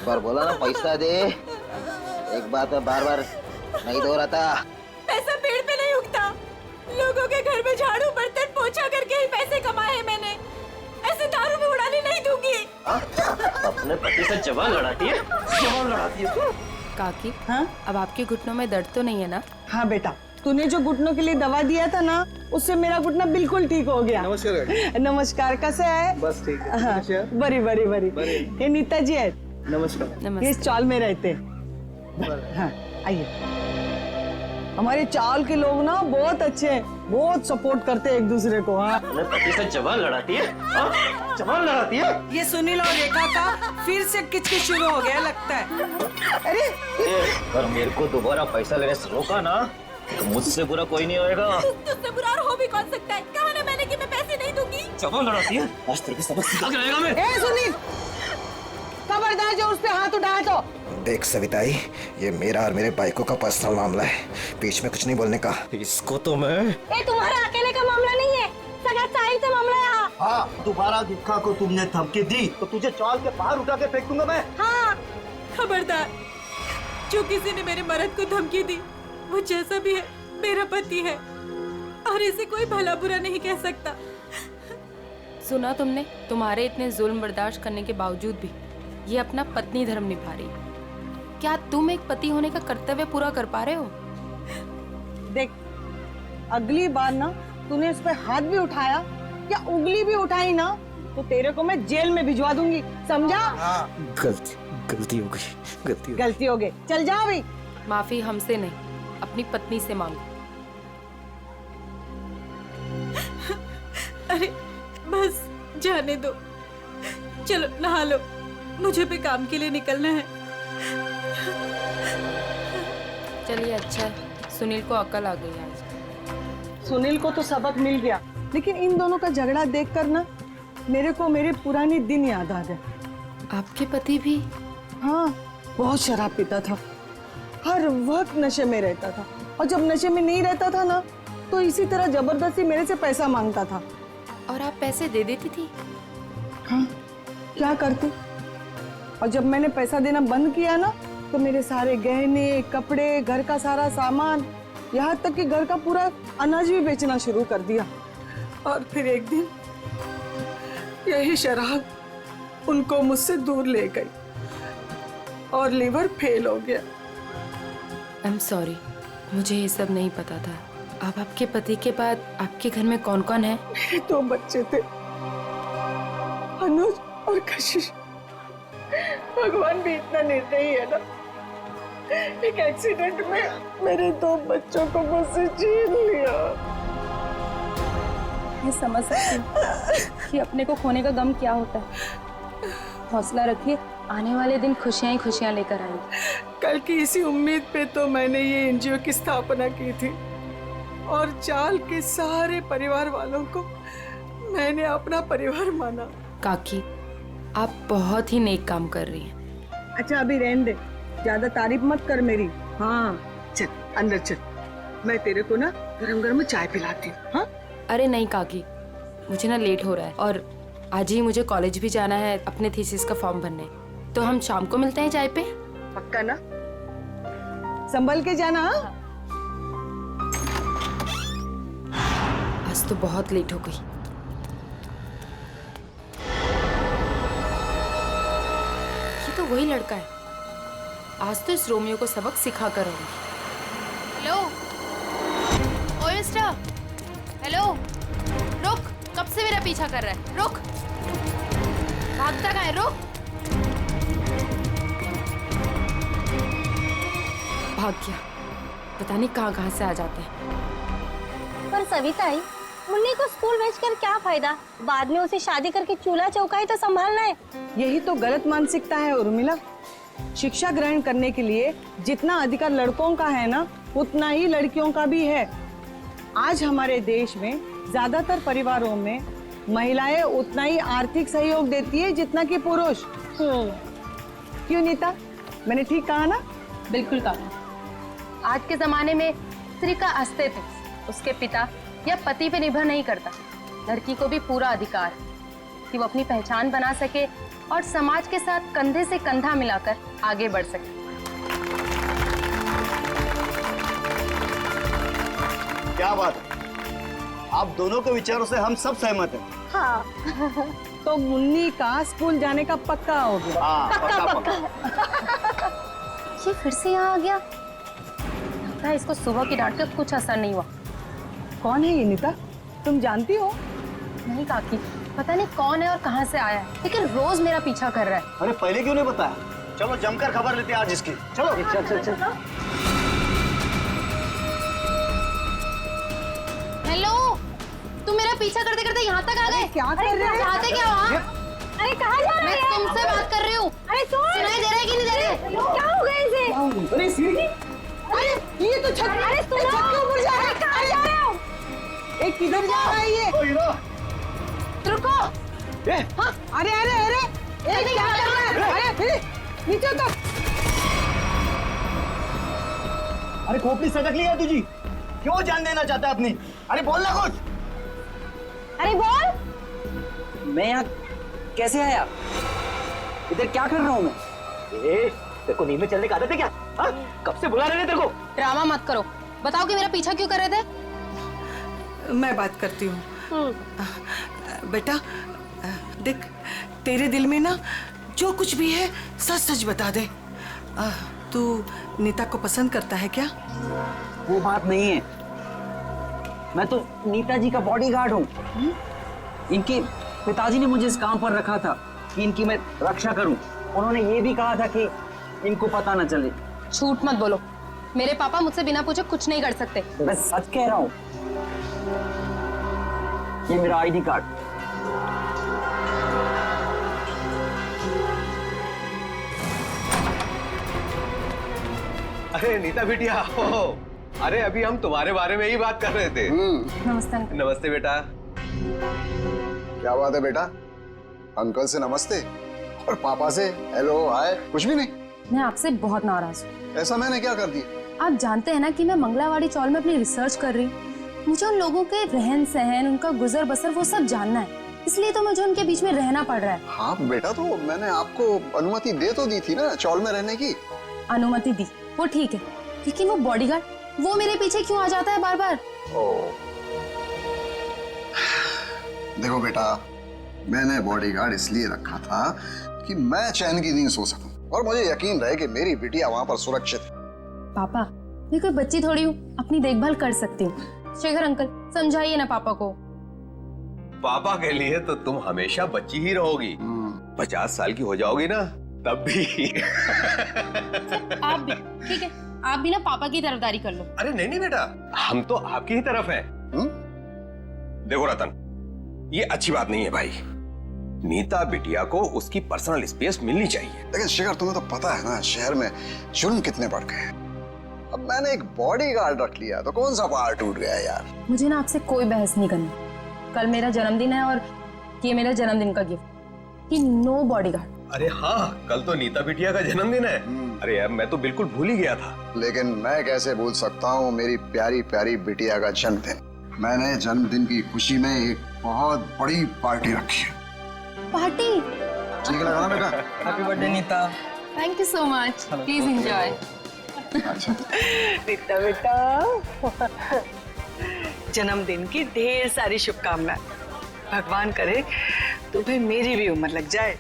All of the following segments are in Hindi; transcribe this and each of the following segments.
बार बोला ना पैसा दे। एक बात है, बार बार नहीं दोहराता। पैसा पेड़ पे नहीं उगता। लोगों के घर में झाड़ू बर्तन पोछा करके ही पैसे कमाए हैं मैंने। ऐसे दारू में उड़ाने नहीं दूंगी। अपने पति से जवान लड़ाती है, जवान लड़ाती है तू। काकी, हाँ अब आपके घुटनों में दर्द तो नहीं है ना? हाँ बेटा, तूने जो घुटनों के लिए दवा दिया था ना, उससे मेरा घुटना बिल्कुल ठीक हो गया। नमस्कार। नमस्कार, कैसे है? बस ठीक है। हाँ, बड़ी बड़ी बड़ी। ये नीता जी है, नमस्कार। ये नमस्ते। इस चाल में रहते हैं। हाँ आइए। हमारे चाल के लोग ना बहुत अच्छे हैं, बहुत सपोर्ट करते हैं एक दूसरे को। हाँ अपने पति से जवान लड़ाती है, जवान लड़ाती है। ये सुनील और रेखा का फिर से किचकिच शुरू हो गया लगता है। अरे अगर मेरे को दोबारा पैसा लेने से रोका ना तो मुझसे बुरा कोई नहीं होएगा। तुझसे बुरा और हो भी कौन सकता है? कहा ना मैंने कि मैं पैसे नहीं दूंगी। जवान लड़ाती है, आज तेरे को सबक सिखा के रहेगा मैं। ए सुनील, खबरदार जो उस पे हाथ उठाया तो। देख सविताई, ये मेरा और मेरे बाइकों का पर्सनल मामला है, बीच में कुछ नहीं बोलने का। इसको तो मैं ये तुम्हारा अकेले का मामला नहीं है, सगा साहिल से मामला है। हाँ, दोबारा दीपिका को तुमने धमकी दी तो तुझे चाल के बाहर उठा के फेंक दूंगा मैं। हाँ, खबरदार, जो किसी ने मेरे मर्द को धमकी दी, वो जैसा भी है मेरा पति है और इसे कोई भला बुरा नहीं कह सकता। सुना तुमने? तुम्हारे इतने जुल्म बर्दाश्त करने के बावजूद भी ये अपना पत्नी धर्म निभा रही है। क्या तुम एक पति होने का कर्तव्य पूरा कर पा रहे हो? देख, अगली बार ना तूने उस पे हाथ भी उठाया या उंगली भी उठाई ना तो तेरे को मैं जेल में भिजवा दूंगी, समझा? गलती हो गई, गलती हो गई, चल जा अभी। माफी हमसे नहीं, अपनी पत्नी से मांगो। अरे बस जाने दो, चलो नहा लो, मुझे भी काम के लिए निकलना है। चलिए, अच्छा है, सुनील को अकल आ गई आज। सुनील को तो सबक मिल गया, लेकिन इन दोनों का झगड़ा देखकर ना मेरे को मेरे पुराने दिन याद आ गए। आपके पति भी? हाँ, बहुत शराब पीता था, हर वक्त नशे में रहता था, और जब नशे में नहीं रहता था ना तो इसी तरह जबरदस्ती मेरे से पैसा मांगता था। और आप पैसे दे देती थी? हाँ, क्या करती? और जब मैंने पैसा देना बंद किया ना तो मेरे सारे गहने, कपड़े, घर का सारा सामान, यहाँ तक कि घर का पूरा अनाज भी बेचना शुरू कर दिया। और फिर एक दिन यही शराब उनको मुझसे दूर ले गई और लीवर फेल हो गया। आई एम सॉरी, मुझे ये सब नहीं पता था। अब आपके पति के बाद आपके घर में कौन कौन है? मेरे 2 बच्चे थे, अनुज और कशिश। भगवान भी इतना निर्दयी है ना, एक एक्सीडेंट में मेरे 2 बच्चों को मुझसे छीन लिया। ये समझ सकती हूँ कि अपने को खोने का गम क्या होता है। हौसला रखिए, आने वाले दिन खुशियाँ ही खुशियाँ लेकर आएंगे। कल की इसी उम्मीद पे तो मैंने ये एनजीओ की स्थापना की थी और चाल के सारे परिवार वालों को मैंने अपना परिवार माना। काकी, आप बहुत ही नेक काम कर रही हैं। अच्छा अभी रहने दे, ज्यादा तारीफ मत कर मेरी। हाँ चल अंदर चल, मैं तेरे को ना गरम गरम चाय पिलाती हूँ। हाँ अरे नहीं काकी, मुझे ना लेट हो रहा है और आज ही मुझे कॉलेज भी जाना है अपने थीसिस का फॉर्म भरने। तो हम शाम को मिलते हैं चाय पे? पक्का ना? संभल के जाना। हाँ? आज तो बहुत लेट हो गई। ये तो वही लड़का है, आज तो इस रोमियो को सबक सिखा कर आऊंगी। हेलो ओए मिस्टर, हेलो, रुक, कब से मेरा पीछा कर रहा है? रुक, भागता कहाँ है? रुक। भाग गया, पता नहीं कहाँ कहाँ से आ जाते हैं। पर सविताई, मुन्नी को स्कूल भेजकर क्या फायदा? बाद में उसे शादी करके चूल्हा चौका ही तो संभालना है। यही तो गलत मानसिकता है उर्मिला। शिक्षा ग्रहण करने के लिए जितना अधिकार लड़कों का है ना, उतना ही लड़कियों का भी है। आज हमारे देश में ज्यादातर परिवारों में महिलाएं उतना ही आर्थिक सहयोग देती है जितना कि पुरुष। क्यों नीता, मैंने ठीक कहा ना? बिल्कुल कहा। आज के जमाने में स्त्री का अस्तित्व उसके पिता या पति पे निर्भर नहीं करता, लड़की को भी पूरा अधिकार है ताकि वो अपनी पहचान बना सके और समाज के साथ कंधे से कंधा मिलाकर आगे बढ़ सके। क्या बात है, आप दोनों के विचारों से हम सब सहमत हैं। हाँ तो मुन्नी का स्कूल जाने का पक्का हो गया। हाँ, पक्का। ये फिर से यहाँ आ गया। लगता है इसको सुबह की डांट का कुछ असर नहीं हुआ। कौन है ये नीता, तुम जानती हो? नहीं काकी, पता नहीं कौन है और कहाँ से आया है, लेकिन रोज मेरा पीछा कर रहा है। अरे पहले क्यों नहीं बताया? चलो जमकर खबर लेते हैं आज इसकी। चलो चल। हेलो, तुम मेरा पीछा करते करते यहाँ तक आ गए? क्या कर रहे हैं? चाहते क्या वहाँ? अरे कहाँ जा मैं रहे हैं? तुमसे बात कर रही हूँ। अरे सुनाई दे रहा है कि नहीं दे रहा है? क्या हो गया इसे? अरे सीढ़ी, अरे ये तो छत, अरे सुनो, छत के ऊपर जा रहा है। कहाँ जा रहे हो? एक किधर जा रहा है ये? रुको। हाँ, अरे क्या कर रहा है? अरे नीचे उतर। अरे खोपड़ी सटक ली है तुझी, क्यों जान देना चाहता है अपनी? अरे बोल ना कुछ। अरे बोल। मैं यहाँ कैसे आया? इधर क्या कर रहा हूँ मैं? तेरे को नींद में चलने की आदत है क्या? हाँ? कब से बुला रहे हैं तेरे को? ड्रामा मत करो, बताओ कि मेरा पीछा क्यों कर रहे थे? मैं बात करती हूँ। बेटा देख, तेरे दिल में ना जो कुछ भी है सच सच बता दे। तू नीता को पसंद करता है क्या? वो बात नहीं है, मैं तो नीता जी का बॉडीगार्ड हूँ। इनके पिताजी ने मुझे इस काम पर रखा था कि इनकी मैं रक्षा करूं। उन्होंने ये भी कहा था कि इनको पता न चले। झूठ मत बोलो, मेरे पापा मुझसे बिना पूछे कुछ नहीं कर सकते। मैं सच कह रहा हूँ, ये मेरा आईडी कार्ड। अरे नीता बिटिया, अरे अभी हम तुम्हारे बारे में ही बात कर रहे थे। नमस्ते अंकल। नमस्ते बेटा। क्या बात है बेटा, अंकल से नमस्ते और पापा से हेलो हाय कुछ भी नहीं? मैं आपसे बहुत नाराज हूँ। ऐसा मैंने क्या कर दिया? आप जानते हैं ना कि मैं मंगलावाड़ी चौल में अपनी रिसर्च कर रही हूँ। मुझे उन लोगों के रहन सहन, उनका गुजर बसर वो सब जानना है, इसलिए तो मुझे उनके बीच में रहना पड़ रहा है। हाँ बेटा, तो मैंने आपको अनुमति दे तो दी थी ना चौल में रहने की। अनुमति दी, वो ठीक है, लेकिन वो बॉडीगार्ड, वो मेरे पीछे क्यों आ जाता है बार बार? देखो बेटा, मैंने बॉडीगार्ड इसलिए रखा था कि मैं चैन की नींद सो सकूं और मुझे यकीन रहे कि मेरी बिटिया वहां पर सुरक्षित है। पापा, मैं कोई बच्ची थोड़ी हूँ, अपनी देखभाल कर सकती हूँ। शेखर अंकल, समझाइए ना पापा को। पापा के लिए तो तुम हमेशा बच्ची ही रहोगी। 50 साल की हो जाओगी ना तब भी। आप भी ठीक है, आप भी ना पापा की तरफदारी कर लो। अरे नहीं बेटा, हम तो आपकी ही तरफ हैं। देखो रतन, ये अच्छी बात नहीं है भाई। नीता बिटिया को उसकी पर्सनल स्पेस मिलनी चाहिए। लेकिन शेखर, तुम्हें तो पता है ना शहर में जुर्म कितने बढ़ गए। अब मैंने एक बॉडीगार्ड रख लिया तो कौन सा पहाड़ टूट गया यार। मुझे ना आपसे कोई बहस नहीं करनी। कल मेरा जन्मदिन है और ये मेरा जन्मदिन का गिफ्ट कि नो बॉडीगार्ड। अरे हाँ, कल तो नीता बिटिया का जन्मदिन है। अरे यार, मैं तो बिल्कुल भूल ही गया था। लेकिन मैं कैसे भूल सकता हूँ मेरी प्यारी प्यारी बिटिया का जन्मदिन। मैंने जन्मदिन की खुशी में एक बहुत बड़ी पार्टी रखी है। पार्टी? ठीक लगा ना बेटा? Happy birthday Nita. Thank you so much, please enjoy. Nita बेटा, जन्मदिन की ढेर सारी शुभकामनाएं। भगवान करे तुम्हें मेरी भी उम्र लग जाए।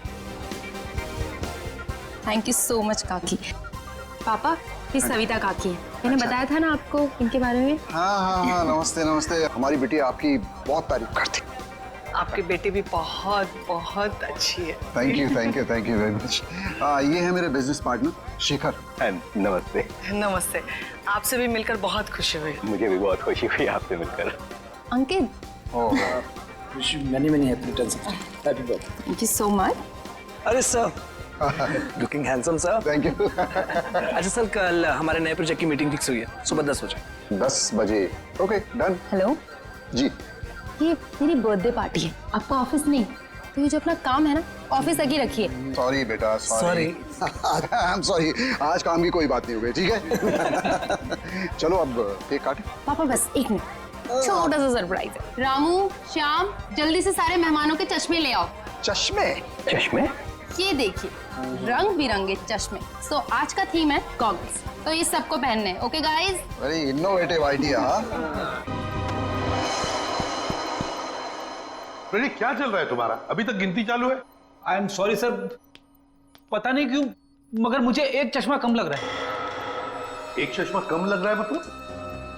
थैंक यू सो मच काकी। पापा, ये सविता काकी है, मैंने बताया था ना आपको इनके बारे में। हाँ, नमस्ते नमस्ते। हमारी बिटिया आपकी बहुत तारीफ करती। आपकी बेटी भी बहुत बहुत अच्छी है। Thank you very much. ये है मेरे बिजनेस पार्टनर शेखर। नमस्ते। नमस्ते, आपसे भी मिलकर बहुत खुशी हुई। मुझे भी बहुत खुशी हुई आपसे मिलकर। Ankit, many happy returns of the day. Happy birthday. Thank you so much. अरे sir, looking handsome sir. Thank you. अच्छा सर, कल हमारे नए प्रोजेक्ट की मीटिंग फिक्स हुई है, सुबह 10 बजे। 10 बजे, ओके डन। हेलो जी, ये मेरी बर्थडे पार्टी है, आपका ऑफिस नहीं, तो ये जो अपना काम है ना ऑफिस तक ही रखिए। सॉरी बेटा, सॉरी। आई एम सॉरी, आज काम की कोई बात नहीं हो गई, ठीक है। चलो अब केक काटे। पापा बस एक मिनट, छोटा सा सरप्राइज है। रामू, श्याम, जल्दी से सारे मेहमानों के चश्मे ले आओ। चश्मे। चश्मे? ये देखिए, रंग बिरंगे चश्मे। सो आज का थीम है गॉगल्स, तो ये सबको पहनने हैं। Okay guys? Very innovative idea. Freddy, क्या चल रहा है तुम्हारा? अभी तक गिनती चालू है? आई एम सॉरी सर, पता नहीं क्यों मगर मुझे एक चश्मा कम लग रहा है। एक चश्मा कम लग रहा है मतलब?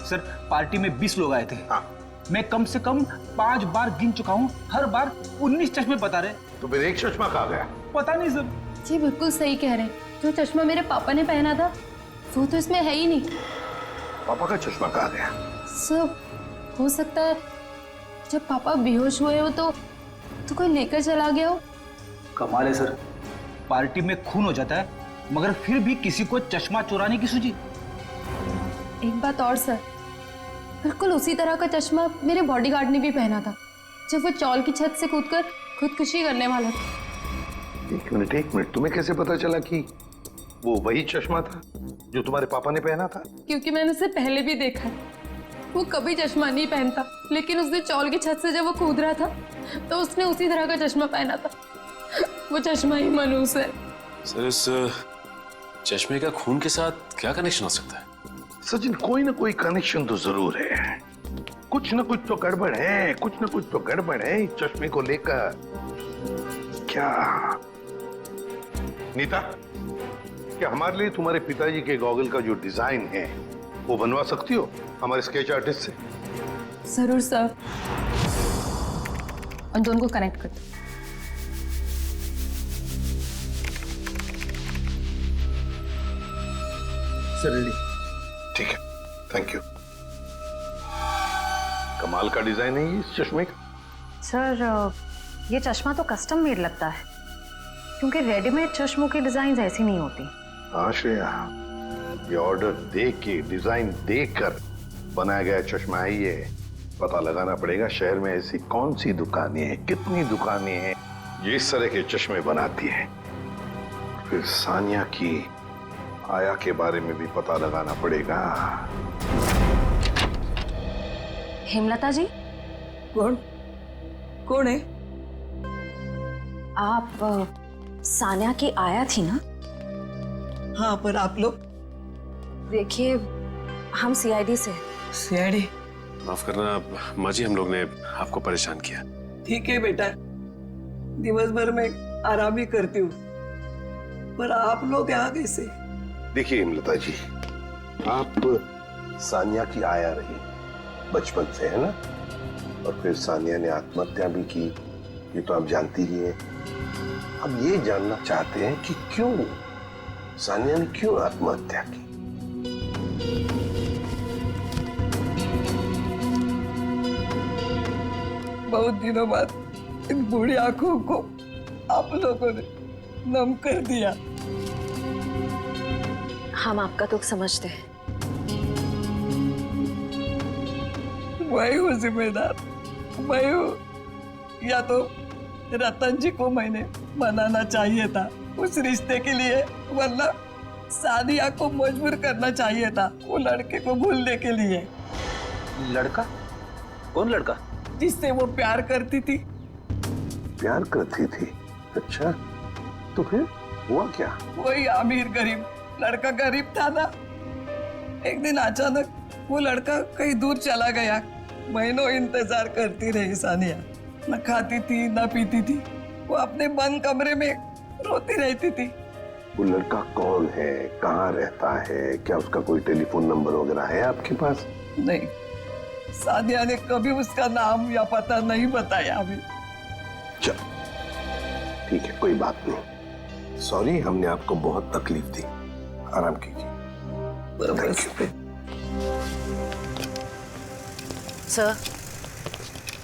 सर पार्टी में 20 लोग आए थे। हाँ। मैं कम से कम 5 बार गिन चुका हूँ, हर बार 19 चश्मे बता रहे। तो फिर एक चश्मा कहाँ गया? पता नहीं सर। जी बिल्कुल सही कह रहे हैं, जो चश्मा मेरे पापा ने पहना था वो तो इसमें है ही नहीं। पापा का चश्मा कहाँ गया? सर हो सकता है जब पापा बेहोश हुए हो तो कोई लेकर चला गया हो। कमाल है सर, पार्टी में खून हो जाता है मगर फिर भी किसी को चश्मा चुराने की सूझी। एक बात और सर, बिल्कुल उसी तरह का चश्मा मेरे बॉडीगार्ड ने भी पहना था जब वो चौल की छत से कूदकर खुदकुशी करने वाला था। एक मिनट, तुम्हें कैसे पता चला कि वो वही चश्मा था जो तुम्हारे पापा ने पहना था? क्योंकि मैंने उसे पहले भी देखा है, वो कभी चश्मा नहीं पहनता, लेकिन उसने चौल की छत से जब वो कूद रहा था तो उसने उसी तरह का चश्मा पहना था। वो चश्मा ही मनूस है। सर इस चश्मे का खून के साथ क्या कनेक्शन हो सकता है? सचिन, कोई ना कोई कनेक्शन तो जरूर है। कुछ ना कुछ तो गड़बड़ है, इस चश्मे को लेकर। क्या नीता, क्या हमारे लिए तुम्हारे पिताजी के गॉगल का जो डिजाइन है वो बनवा सकती हो हमारे स्केच आर्टिस्ट से? जरूर सर। उन दोनों को कनेक्ट कर दो। सर ठीक है, थैंक यू। कमाल का डिजाइन है ये इस चश्मे का। सर ये चश्मा तो कस्टम मेड लगता है, क्योंकि रेडीमेड चश्मों की डिजाइन ऐसी नहीं होती। हाँ श्रेया, ये ऑर्डर दे के, डिजाइन देकर बनाया गया चश्मा है ये। पता लगाना पड़ेगा शहर में ऐसी कौन सी दुकानें हैं, कितनी दुकानें हैं जो इस तरह के चश्मे बनाती हैं। फिर सानिया की आया के बारे में भी पता लगाना पड़ेगा। हेमलता जी? कौन है? आप सानिया की आया थी ना? हाँ, पर आप लोग? देखिए, हम सीआईडी से। सीआईडी? माफ करना माँ जी, हम लोग ने आपको परेशान किया। ठीक है बेटा, दिवस भर में आराम ही करती हूँ, पर आप लोग यहाँ कैसे? देखिए हिमलता जी, आप सानिया की आया रही बचपन से, है ना? और फिर सानिया ने आत्महत्या भी की, ये तो आप जानती ही हैं। अब ये जानना चाहते हैं कि क्यों सानिया ने क्यों आत्महत्या की। बहुत दिनों बाद इन बूढ़ी आंखों को आप लोगों ने नम कर दिया। हम आपका दुख समझते हैं। मैं हूँ जिम्मेदार, मैं हूँ। या तो रतन जी को मैंने मनाना चाहिए था उस रिश्ते के लिए, वरना सानिया को मजबूर करना चाहिए था वो लड़के को भूलने के लिए। लड़का? कौन लड़का? जिससे वो प्यार करती थी। प्यार करती थी? अच्छा, तो फिर हुआ क्या? वही अमीर गरीब लड़का, गरीब था ना। एक दिन अचानक वो लड़का कहीं दूर चला गया। महीनों इंतजार करती रही सानिया, न खाती थी न पीती थी, वो अपने बंद कमरे में रोती रहती थी। वो लड़का कौन है, कहाँ रहता है, क्या उसका कोई टेलीफोन नंबर वगैरह है आपके पास? नहीं, सानिया ने कभी उसका नाम या पता नहीं बताया अभी। चल ठीक है, कोई बात नहीं। सॉरी, हमने आपको बहुत तकलीफ दी। आराम कीजिए। सर,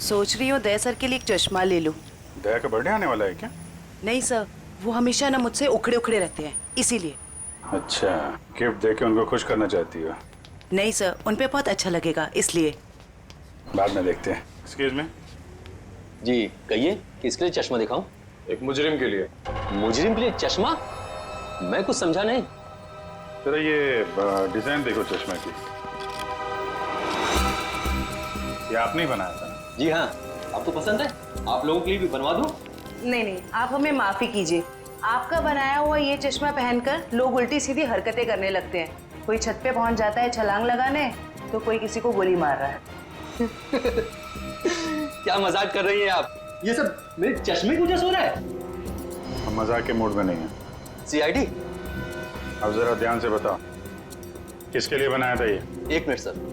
सोच रही हूँ दया सर के लिए एक चश्मा ले लूं। दया का बर्थडे आने वाला है क्या? नहीं सर, वो हमेशा ना मुझसे उखड़े उखड़े रहते हैं, इसीलिए। अच्छा, गिफ्ट देके उनको खुश करना चाहती हो? नहीं सर, उन पे बहुत अच्छा लगेगा, इसलिए। बाद में देखते हैं। एक्सक्यूज मी जी, कहिए, किसके लिए चश्मा दिखाऊं? एक मुजरिम के लिए। मुजरिम के लिए चश्मा? मैं कुछ समझा नहीं। जरा ये डिजाइन देखो चश्मे की। ये आपने ही बनाया था? जी हाँ। आपको पसंद है? आप लोगों के लिए भी बनवा दूं? नहीं नहीं, आप हमें माफी कीजिए। आपका बनाया हुआ ये चश्मा पहनकर लोग उल्टी सीधी हरकतें करने लगते हैं। कोई छत पे पहुंच जाता है छलांग लगाने, तो कोई किसी को गोली मार रहा है। क्या मजाक कर रही हैं आप? ये सब मेरे चश्मे की वजह से हो रहा है? हम मजाक के मूड में नहीं है। सीआईडी, अब जरा ध्यान से बताओ, किसके लिए बनाया था ये? 1 मिनट सर।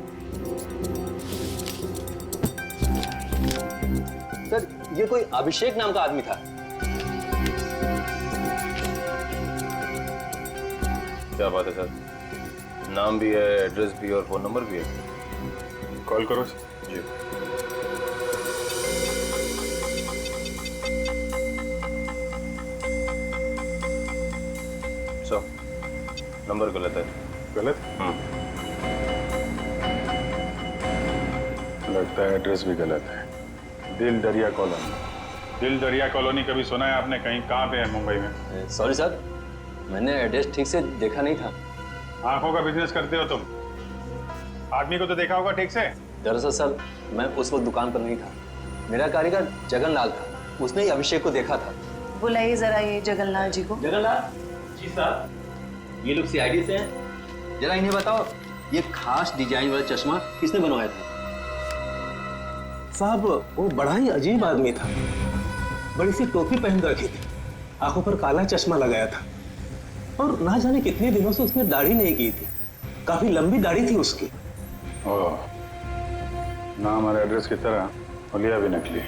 सर, ये कोई अभिषेक नाम का आदमी था। क्या बात है सर, नाम भी है, एड्रेस भी और फोन नंबर भी है। कॉल करो जी। सर, नंबर गलत है। गलत? लगता है एड्रेस भी गलत है। दिल दरिया कॉलोनी। दिल दरिया कॉलोनी कभी सुना है आपने? कहीं कहाँ पे है मुंबई में? सॉरी सर, मैंने एड्रेस ठीक से देखा नहीं था। आंखों का बिजनेस करते हो तुम? आदमी को तो देखा होगा ठीक से। दरअसल सर, मैं उस वक्त दुकान पर नहीं था। मेरा कारीगर जगनलाल था, उसने ही अभिषेक को देखा था। बुलाइए जरा ये जगनलाल जी को। जगनलाल जी साहब, ये लोग सीआईडी से हैं। जरा इन्हें बताओ, ये खास डिजाइन वाला चश्मा किसने बनवाया था? साहब, वो बड़ा ही अजीब आदमी था। बड़ी सी टोपी पहन रखी थी, आंखों पर काला चश्मा लगाया था, और ना जाने कितने दिनों से उसने दाढ़ी नहीं की थी। काफी लंबी दाढ़ी थी उसकी। ओह, नाम और एड्रेस की तरह हुलिया भी नकली।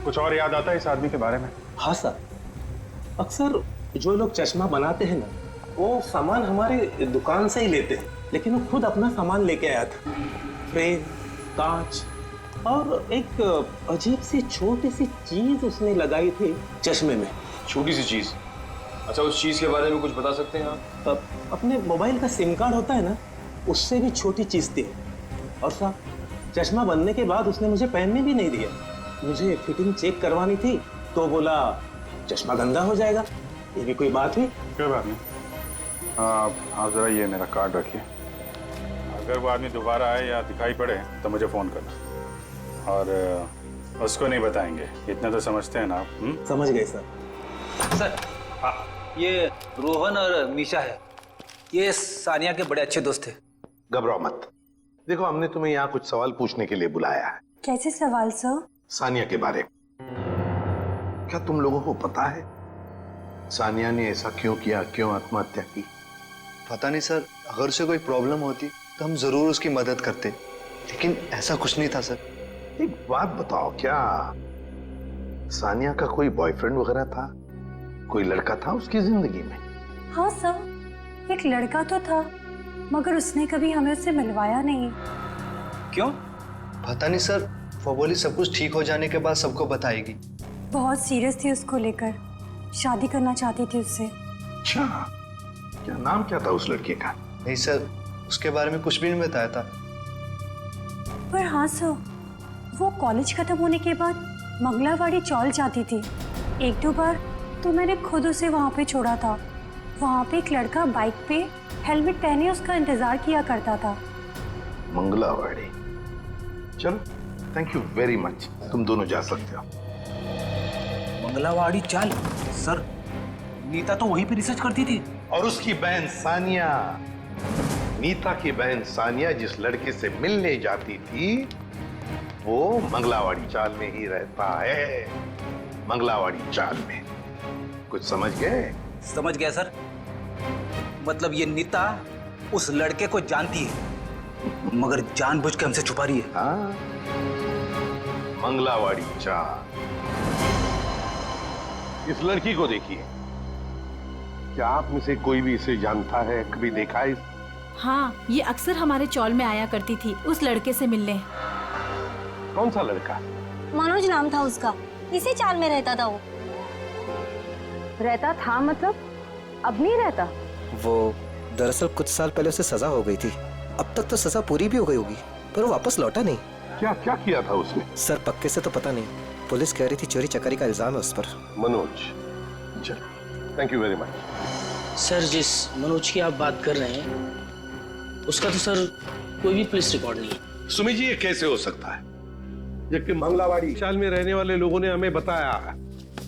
कुछ और याद आता है इस आदमी के बारे में? हाँ सर, अक्सर जो लोग चश्मा बनाते हैं ना, वो सामान हमारे दुकान से ही लेते हैं, लेकिन वो खुद अपना सामान लेके आया था। फ्रेम, कांच और एक अजीब सी छोटी सी चीज उसने लगाई थी चश्मे में। छोटी सी चीज? अच्छा, उस चीज के बारे में कुछ बता सकते हैं आप? अपने मोबाइल का सिम कार्ड होता है ना, उससे भी छोटी चीज थी। और साहब, चश्मा बनने के बाद उसने मुझे पहनने भी नहीं दिया। मुझे फिटिंग चेक करवानी थी तो बोला चश्मा गंदा हो जाएगा। ये भी कोई बात हुई? कोई बात नहीं। आप जरा ये मेरा कार्ड रखिए। अगर वो आदमी दोबारा आए या दिखाई पड़े तो मुझे फोन करना, और उसको नहीं बताएंगे, इतना तो समझते हैं ना आप? समझ गए सर। सर, हाँ, ये रोहन और मीशा है, ये सानिया के बड़े अच्छे दोस्त थे। घबराओ मत। देखो, हमने तुम्हें यहाँ कुछ सवाल पूछने के लिए बुलाया है। कैसे सवाल सर? सानिया के बारे में। क्या तुम लोगों को पता है सानिया ने ऐसा क्यों किया, क्यों आत्महत्या की? पता नहीं सर, अगर उसे कोई प्रॉब्लम होती तो हम जरूर उसकी मदद करते, लेकिन ऐसा कुछ नहीं था सर। एक बात बताओ, क्या सानिया का कोई बॉयफ्रेंड वगैरह था? कोई लड़का था उसकी जिंदगी में? हाँ सर, एक लड़का तो था, मगर उसने कभी हमें उससे मिलवाया नहीं। क्यों? पता नहीं सर, वो बोली सब कुछ ठीक हो जाने के बाद सबको बताएगी। बहुत सीरियस थी उसको लेकर, शादी करना चाहती थी उससे। अच्छा, क्या नाम क्या था उस लड़के का? नहीं सर, उसके बारे में कुछ भी नहीं बताया था। पर हाँ सर, वो कॉलेज खत्म होने के बाद मंगलावाड़ी चौल जाती थी। 1-2 बार तो मैंने खुद उसे वहाँ पे छोड़ा था। वहाँ पे एक लड़का बाइक पे हेलमेट पहने उसका इंतजार किया करता था। मंगलावाड़ी? चलो, थैंक यू वेरी मच, तुम दोनों जा सकते हो। मंगलावाड़ी चाल? सर, नीता तो वहीं पे रिसर्च करती थी। और उसकी बहन सानिया, नीता की बहन सानिया जिस लड़के से मिलने जाती थी, वो मंगलावाड़ी चाल में ही रहता है। मंगलावाड़ी चाल में। कुछ समझ गए? समझ गया सर। मतलब ये नीता उस लड़के को जानती है, मगर जानबूझ के हमसे छुपा रही है। हाँ, मंगलावाड़ी चाल। इस लड़की को देखिए, क्या आप में से कोई भी इसे जानता है, कभी देखा है? हाँ, ये अक्सर हमारे चौल में आया करती थी उस लड़के से मिलने। कौन सा लड़का? मनोज नाम था उसका, इसी चाल में रहता था वो। रहता था मतलब? अब नहीं रहता? वो दरअसल कुछ साल पहले उसे सजा हो गई थी। अब तक तो सजा पूरी भी हो गई होगी, पर वो वापस लौटा नहीं। क्या क्या किया था उसने? सर, पक्के से तो पता नहीं। पुलिस कह रही थी चोरी चकारी का इल्जाम है उस पर। मनोज, चल, thank you very much. Sir, जिस मनोज की आप बात कर रहे हैं, उसका तो सर कोई भी पुलिस रिकॉर्ड नहीं है। सुमी जी, ये कैसे हो सकता है, जबकि मंगलावाड़ी चाल में रहने वाले लोगों ने हमें बताया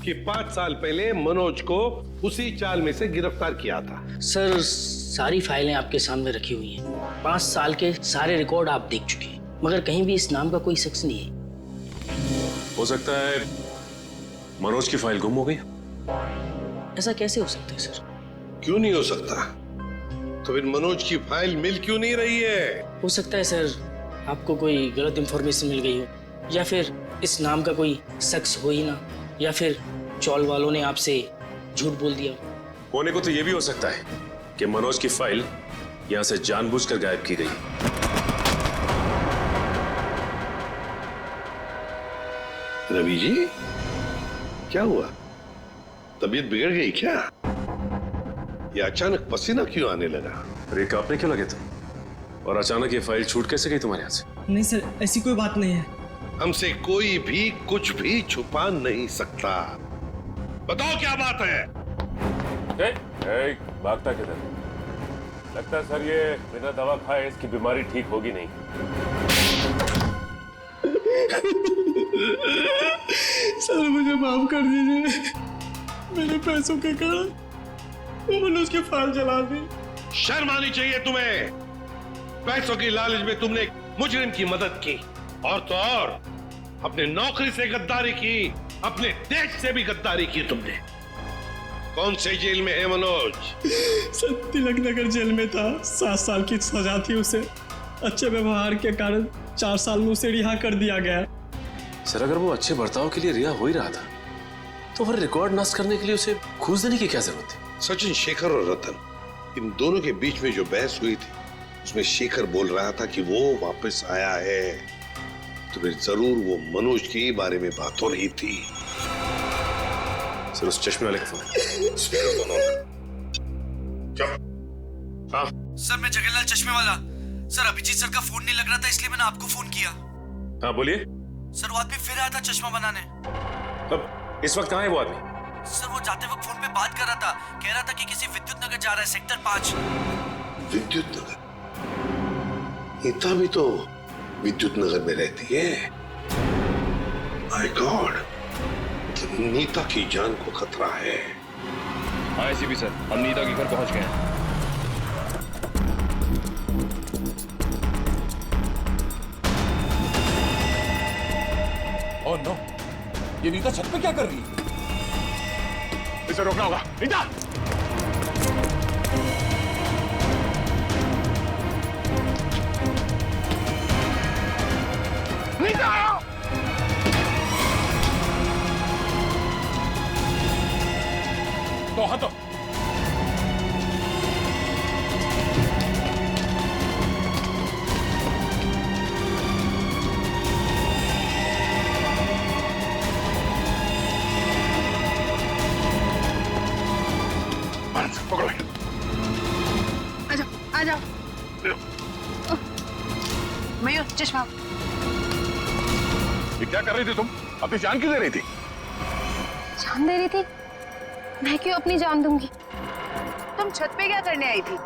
कि 5 साल पहले मनोज को उसी चाल में से गिरफ्तार किया था। सर सारी फाइलें आपके सामने रखी हुई हैं। 5 साल के सारे रिकॉर्ड आप देख चुके हैं, मगर कहीं भी इस नाम का कोई शख्स नहीं है। हो सकता है मनोज की फाइल गुम हो गई। ऐसा कैसे हो सकता है सर? क्यों नहीं हो सकता? तो फिर मनोज की फाइल मिल क्यों नहीं रही है? हो सकता है सर आपको कोई गलत इंफॉर्मेशन मिल गई हो, या फिर इस नाम का कोई शख्स हो ही ना, या फिर चौल वालों ने आपसे झूठ बोल दिया। होने को तो यह भी हो सकता है कि मनोज की फाइल यहां से जानबूझकर गायब की गई। रवि जी, क्या हुआ? तबीयत बिगड़ गई क्या? ये अचानक पसीना क्यों आने लगा? अरे कांपने क्यों लगे तुम? और अचानक ये फाइल छूट कैसे गई तुम्हारे हाथ से? नहीं सर, ऐसी कोई बात नहीं है। हमसे कोई भी कुछ भी छुपा नहीं सकता। बताओ क्या बात है? भागता किधर? लगता है सर ये बिना दवा खाए इसकी बीमारी ठीक होगी नहीं। सर मुझे माफ कर दीजिए, मेरे पैसों के कारण मैंने उसकी फाइल जला दी। शर्म आनी चाहिए तुम्हें। पैसों की लालच में तुमने एक मुजरिम की मदद की, और तो और अपने नौकरी से गद्दारी की, अपने देश से भी गद्दारी की तुमने। कौन से जेल में है मनोज? सर तिलक नगर जेल में था। 7 साल की सजा थी उसे। अच्छे व्यवहार के कारण 4 साल में उसे रिहा कर दिया गया। सर अगर वो अच्छे बर्ताव के लिए रिहा हो ही रहा था तो फिर रिकॉर्ड नष्ट करने के लिए उसे घूस देने की क्या जरूरत थी? सचिन, शेखर और रतन, इन दोनों के बीच में जो बहस हुई थी उसमें शेखर बोल रहा था कि वो वापस आया है, तो फिर जरूर वो मनोज के बारे में बात हो रही थी। सर उस चश्मे वाले का फोन। हाँ सर, मैं जगन्नाथ चश्मे वाला। सर अभिजीत सर का फोन नहीं लग रहा था, इसलिए मैंने आपको फोन किया। हाँ बोलिए। सर वो आदमी फिर आया था चश्मा बनाने। अब इस वक्त कहाँ है वो आदमी? सर वो जाते वक्त फोन पे बात कर रहा था, कह रहा था कि किसी विद्युत नगर जा रहा है, सेक्टर 5। विद्युत नगर? नीता भी तो विद्युत नगर में रहती है। माय गॉड, नीता की जान को खतरा है। हाँ एसीपी सर, हम नीता के घर पहुंच गए हैं। ओह नो, ये नीता छत पे क्या कर रही है? इसे रोकना होगा। नीता! नीता! तो हटो। पकड़ो। आ जाओ। मयूर चश्मा। ये क्या कर रही थी तुम? अपनी जान क्यों दे रही थी? जान दे रही थी? मैं क्यों अपनी जान दूंगी? तुम छत पे क्या करने आई थी?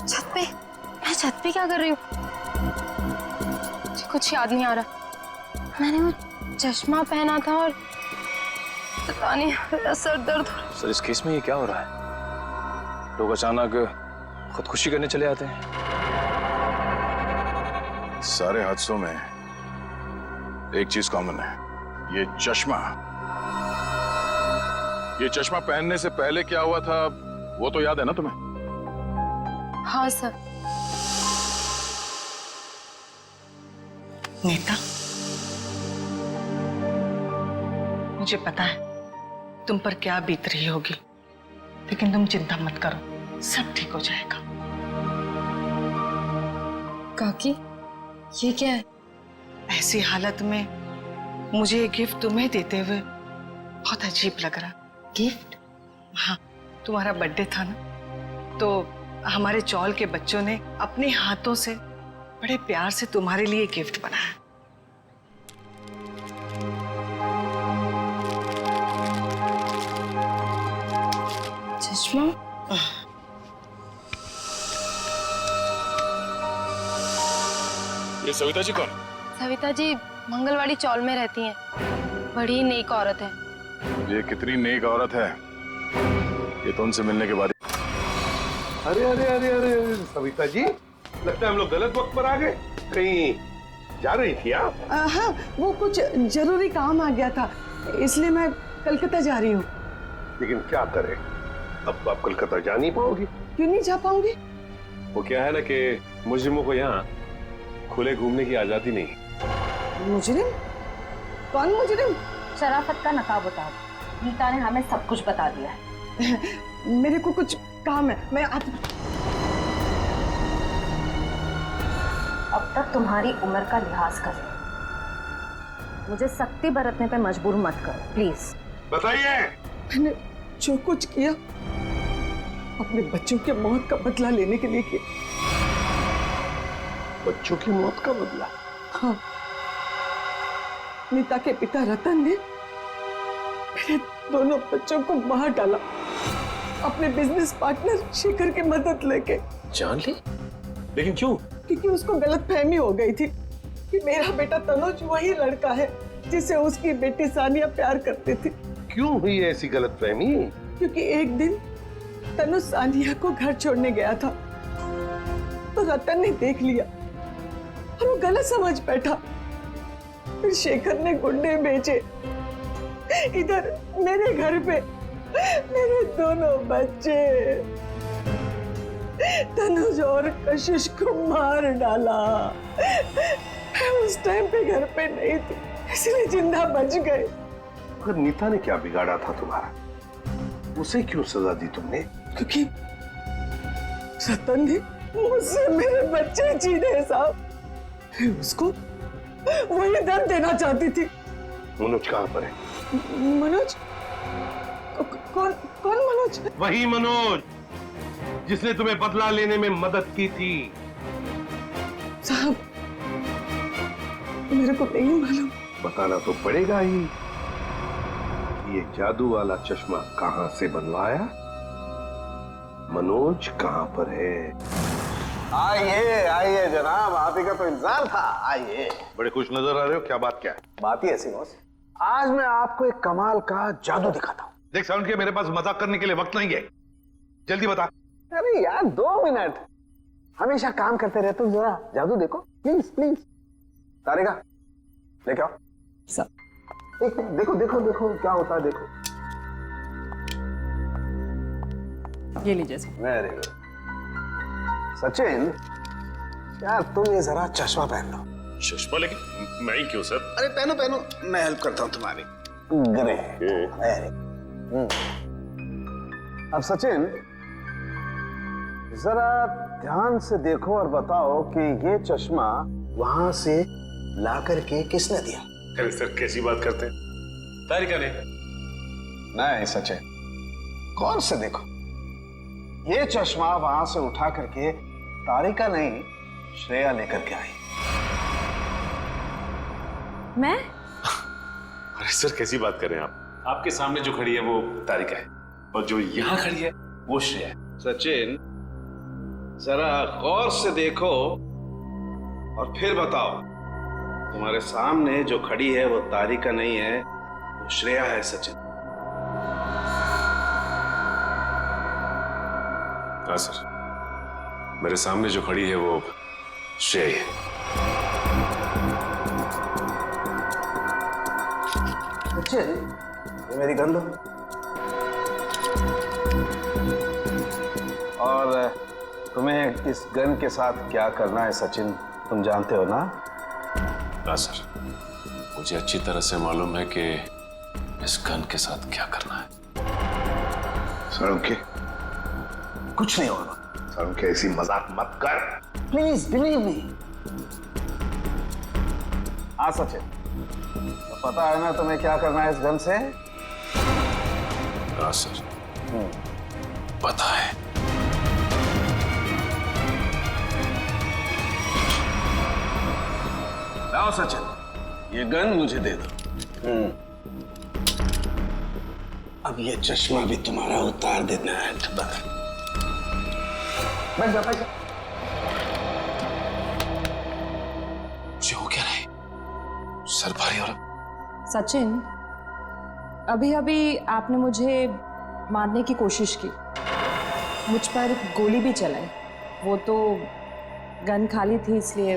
छत पे? मैं छत पे क्या कर रही हूँ? मुझे कुछ याद नहीं आ रहा। मैंने वो चश्मा पहना था और पता नहीं मेरा सर दर्द हो रहा है। सर इस केस में ये क्या हो रहा है? लोग अचानक खुदकुशी करने चले आते हैं। सारे हादसों में एक चीज कॉमन है, ये चश्मा। ये चश्मा पहनने से पहले क्या हुआ था वो तो याद है ना तुम्हें? हाँ सर। नीता, मुझे पता है तुम पर क्या बीत रही होगी, लेकिन तुम चिंता मत करो, सब ठीक हो जाएगा। काकी, ये क्या है? ऐसी हालत में मुझे ये गिफ्ट तुम्हें देते हुए बहुत अजीब लग रहा। गिफ्ट? हाँ, तुम्हारा बर्थडे था ना, तो हमारे चौल के बच्चों ने अपने हाथों से बड़े प्यार से तुम्हारे लिए गिफ्ट बनाया। चश्मा? ये सविता जी कौन? सविता जी मंगलवाड़ी चौल में रहती हैं। बड़ी नेक औरत है। ये कितनी नेक औरत है ये तो उनसे मिलने के बाद। अरे अरे अरे अरे सविता जी, लगता है हम लोग गलत वक्त पर आ गए। कहीं जा रही थी आप? हाँ, वो कुछ जरूरी काम आ गया था, इसलिए मैं कलकत्ता जा रही हूँ। लेकिन क्या करें, अब तो आप कलकत्ता जा नहीं पाओगी। क्यों नहीं जा पाऊंगी? वो क्या है ना कि मुजरिमों को यहाँ खुले घूमने की आजादी नहीं। मुजरिम? कौन मुजरिम? शराफत का नकाब उतार। नीता ने हमें सब कुछ बता दिया है। मेरे को कुछ काम है, मैं अब तक तुम्हारी उम्र का लिहाज कर। मुझे सख्ती बरतने पे मजबूर मत करो प्लीज। बताइए। मैंने जो कुछ किया अपने बच्चों के मौत का बदला लेने के लिए किया। बच्चों की मौत का बदला? हाँ, नीता के पिता रतन ने मेरे दोनों बच्चों को मार डाला अपने बिजनेस पार्टनर शेखर की मदद लेके। जान ली? लेकिन क्यों? क्योंकि उसको गलतफहमी हो गई थी कि मेरा बेटा तनुज वही लड़का है जिसे उसकी बेटी सानिया प्यार करती थी। क्यों हुई ऐसी गलतफहमी? क्योंकि एक दिन तनुज सानिया को घर छोड़ने गया था तो रतन ने देख लिया और वो गलत समझ बैठा। फिर शेखर ने गुंडे भेजे इधर मेरे घर पे मेरे दोनों बच्चे तनुज और कशिश को मार डाला। मैं उस टाइम पे घर पे नहीं थी इसलिए जिंदा बच गए। पर नीता ने क्या बिगाड़ा था तुम्हारा? उसे क्यों सजा दी तुमने? क्योंकि रतन ने मुझसे मेरे बच्चे छीने साहब। उसको वही दर्द देना चाहती थी। मनोज कहाँ पर है? मनोज? कौन मनोज? वही मनोज जिसने तुम्हें बदला लेने में मदद की थी। साहब मेरे को नहीं मालूम। बताना तो पड़ेगा ही। ये जादू वाला चश्मा कहां से बनवाया? मनोज कहां पर है? आइए आइए जनाब, आप ही का तो इंतजार था। आइए। बड़े खुश नजर आ रहे हो, क्या बात क्या है? बात ही ऐसी बॉस, आज मैं आपको एक कमाल का जादू दिखाता हूँ। देख साउंड के मेरे पास मजाक करने के लिए वक्त नहीं है, जल्दी बता। अरे यार 2 मिनट, हमेशा काम करते रहते हो, जरा जादू देखो प्लीज प्लीज। तारिका लेके आओ। एक देखो देखो देखो क्या होता है, देखो। ये लीजिए। Very good. सचिन यार तुम ये जरा चश्मा पहन लो। चश्मा? लेकिन मैं ही क्यों सर? अरे पहनो पहनो, मैं हेल्प करता हूँ तुम्हारी। अब सचिन जरा ध्यान से देखो और बताओ कि ये चश्मा वहां से ला करके किसने दिया? अरे सर कैसी बात करते हैं? तारिका ने। नहीं सचिन, गौर से देखो, ये चश्मा वहां से उठा करके तारिका नहीं श्रेया लेकर के आई। मैं? अरे सर कैसी बात कर रहे हैं आप? आपके सामने जो खड़ी है वो तारिका है और जो यहाँ खड़ी है वो श्रेया है। सचिन जरा गौर से देखो और फिर बताओ, तुम्हारे सामने जो खड़ी है वो तारिका नहीं है, वो श्रेया है। सचिन। हाँ सर, मेरे सामने जो खड़ी है वो श्रेया है। सचिन ये मेरी गन लो और तुम्हें इस गन के साथ क्या करना है सचिन तुम जानते हो ना? हाँ सर, मुझे अच्छी तरह से मालूम है कि इस गन के साथ क्या करना है। सड़ोंके कुछ नहीं होगा। सड़ोंके ऐसी मजाक मत कर प्लीज बिलीव मी। हाँ सचिन, तो पता है ना तुम्हें क्या करना है इस गन से? हाँ सर पता है। लाओ सचिन, ये गन मुझे दे दो। अब ये चश्मा भी तुम्हारा उतार देना है। बैठ जा बैठ जा। मुझे हो क्या रहा है? सर भारी हो रहा। सचिन, अभी अभी आपने मुझे मारने की कोशिश की, मुझ पर गोली भी चलाई। वो तो गन खाली थी इसलिए।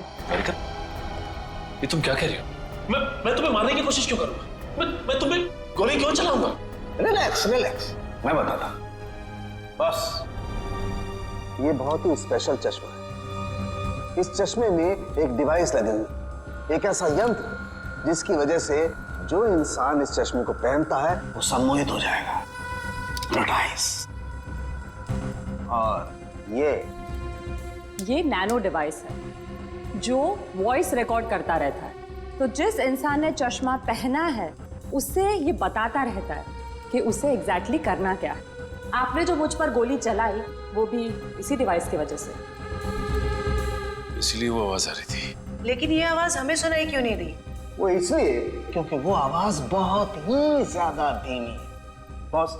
ये तुम क्या कह रही हो? मैं तुम्हें मारने की कोशिश क्यों करूंगा? मैं तुम्हें गोली क्यों चलाऊंगा? रिलैक्स रिलैक्स, मैं बताता। बस ये बहुत ही स्पेशल चश्मा है। इस चश्मे में एक डिवाइस लगी हुई, एक ऐसा यंत्र जिसकी वजह से जो इंसान इस चश्मे को पहनता है वो सम्मोहित हो जाएगा, हिप्नोटाइज। और ये नैनो डिवाइस है जो वॉइस रिकॉर्ड करता रहता है। तो जिस इंसान ने चश्मा पहना है उससे ये बताता रहता है कि उसे एग्जैक्टली करना क्या है। आपने जो मुझ पर गोली चलाई वो भी इसी डिवाइस की वजह से। इसलिए वो आवाज आ रही थी। लेकिन ये आवाज हमें सुनाई क्यों नहीं दी? वो इसलिए क्योंकि वो आवाज बहुत ही ज्यादा धीमी है। बॉस,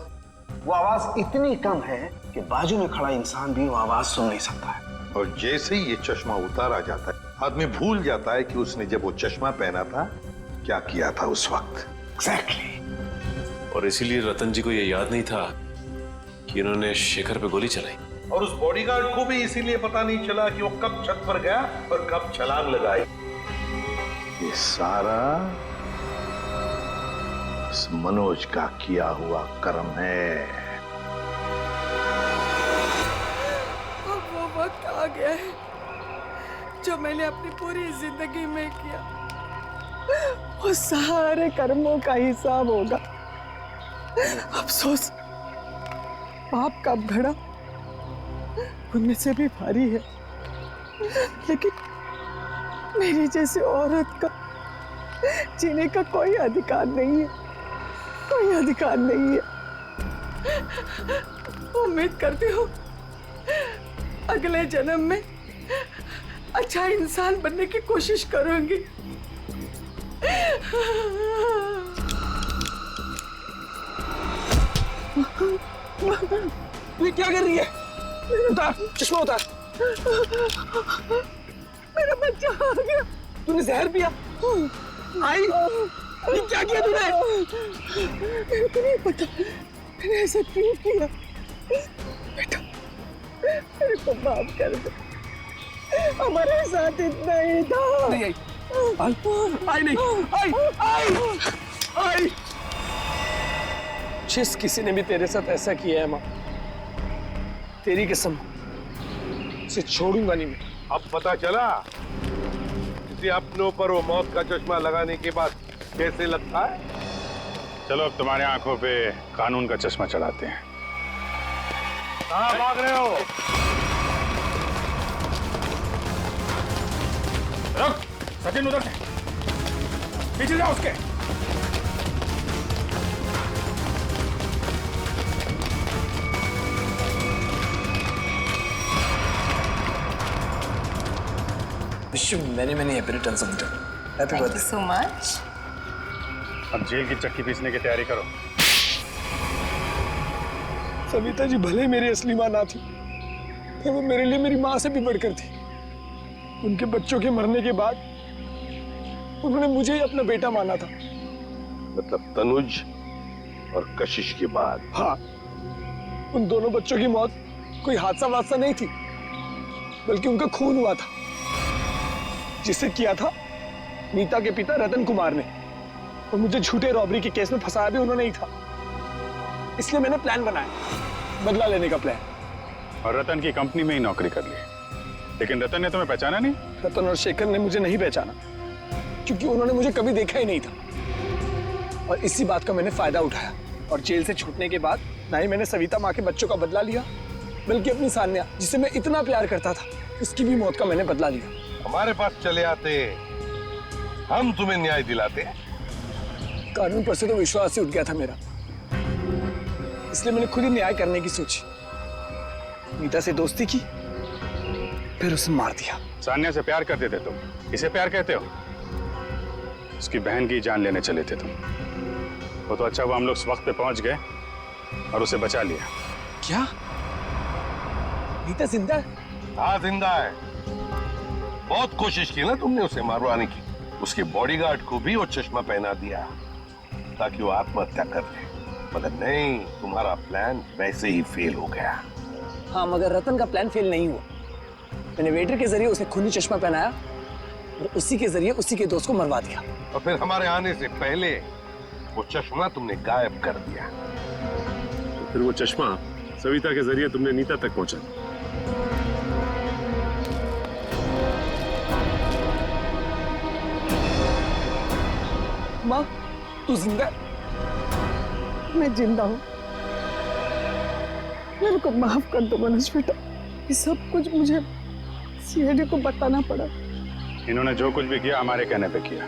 वो आवाज इतनी कम है कि बाजू में खड़ा इंसान भी वो आवाज सुन नहीं सकता है। और जैसे ही ये चश्मा उतारा जाता है, आदमी भूल जाता है कि उसने जब वो चश्मा पहना था क्या किया था उस वक्त। एग्जैक्टली। और इसीलिए रतन जी को ये याद नहीं था कि इन्होंने शेखर पे गोली चलाई। और उस बॉडीगार्ड को भी इसीलिए पता नहीं चला कि वो कब छत पर गया और कब छलांग लगाई। ये सारा इस मनोज का किया हुआ कर्म है। अब वो वक्त आ गया है जो मैंने अपनी पूरी जिंदगी में किया, वो सारे कर्मों का हिसाब होगा। अफसोस पाप का घड़ा उनमें से भी भारी है, लेकिन मेरी जैसी औरत का जीने का कोई अधिकार नहीं है, कोई अधिकार नहीं है। उम्मीद करती हूँ अगले जन्म में अच्छा इंसान बनने की कोशिश करूंगी। ये क्या कर रही है? उतार चश्मा, उतार। मेरा बच्चा आ गया। तूने जहर पिया? आई, ये क्या किया तूने? मेरे को नहीं पता मैंने ऐसा क्यों किया। बेटा मेरे को माफ कर दे, हमारे साथ इतना ही था। नहीं आई, आई नहीं, आई। जिस किसी ने भी तेरे साथ ऐसा किया है माँ, तेरी कसम उसे छोड़ूंगा नहीं मैं। अब पता चला किसी अपनों पर वो मौत का चश्मा लगाने के बाद कैसे लगता है। चलो अब तुम्हारी आंखों पे कानून का चश्मा चढ़ाते हैं। कहाँ भाग रहे हो? रुक, सचिन उधर से पीछे जाओ उसके। Wish you many happy returns of the day. Happy birthday. so much. अब जेल की चक्की पीसने की तैयारी करो। सविता जी भले मेरी असली माँ ना थी, पर वो मेरे लिए मेरी माँ से भी बढ़कर थी। उनके बच्चों के मरने के बाद उन्होंने मुझे ही अपना बेटा माना था। मतलब तनुज और कशिश के बाद? हाँ, उन दोनों बच्चों की मौत कोई हादसा वादसा नहीं थी, बल्कि उनका खून हुआ था, जिसे किया था नीता के पिता रतन कुमार ने। और मुझे झूठे रॉबरी के केस में फंसाया भी उन्होंने ही था। इसलिए मैंने प्लान बनाया, बदला लेने का प्लान। और रतन की कंपनी में ही नौकरी कर ली, लेकिन रतन ने तुम्हें पहचाना नहीं? रतन और शेखर ने मुझे नहीं पहचाना, क्योंकि उन्होंने मुझे कभी देखा ही नहीं था। और इसी बात का मैंने फायदा उठाया, और जेल से छूटने के बाद ना ही मैंने सविता माँ के बच्चों का बदला लिया, बल्कि अपनी सान्या, जिसे मैं इतना प्यार करता था, उसकी भी मौत का मैंने बदला लिया। हमारे पास चले आते, हम तुम्हें न्याय दिलाते। कानून पर से तो विश्वास ही उठ गया था मेरा, इसलिए मैंने खुद ही न्याय करने की सोची। नीता से दोस्ती की, फिर उसे मार दिया। सान्या से प्यार करते थे तुम, इसे प्यार कहते हो? उसकी बहन की जान लेने चले थे तुम। वो तो अच्छा हुआ हम लोग इस वक्त पे पहुंच गए और उसे बचा लिया। क्या नीता जिंदा है? हाँ जिंदा है। बहुत कोशिश की ना तुमने उसे मारवाने की। उसके बॉडीगार्ड को भी वो चश्मा पहना दिया। था कि वो आत्महत्या कर ले, मगर नहीं, तुम्हारा प्लान वैसे ही फेल हो गया। हाँ, मगर रतन का प्लान फेल नहीं हुआ। मैंने वेटर के जरिए उसे खूनी चश्मा पहनाया और उसी के जरिए उसी के दोस्त को मरवा दिया। और फिर हमारे आने से पहले वो चश्मा तुमने गायब कर दिया। तो फिर वो चश्मा सविता के जरिए तुमने नीता तक पहुंचा। माँ, तू जिंदा है? मैं जिंदा हूँ। मेरे को माफ कर दो मनोज बेटा, ये सब कुछ मुझे सीआईडी को बताना पड़ा। इन्होंने जो कुछ भी किया हमारे कहने पे किया।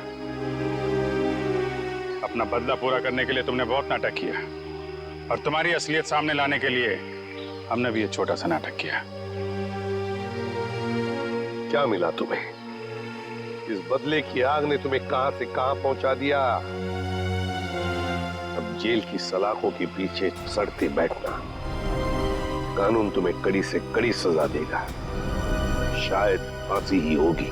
अपना बदला पूरा करने के लिए तुमने बहुत नाटक किया, और तुम्हारी असलियत सामने लाने के लिए हमने भी एक छोटा सा नाटक किया। क्या मिला तुम्हें? इस बदले की आग ने तुम्हें कहां से कहां पहुंचा दिया। अब जेल की सलाखों के पीछे सड़ते बैठना, कानून तुम्हें कड़ी से कड़ी सजा देगा, शायद फांसी ही होगी।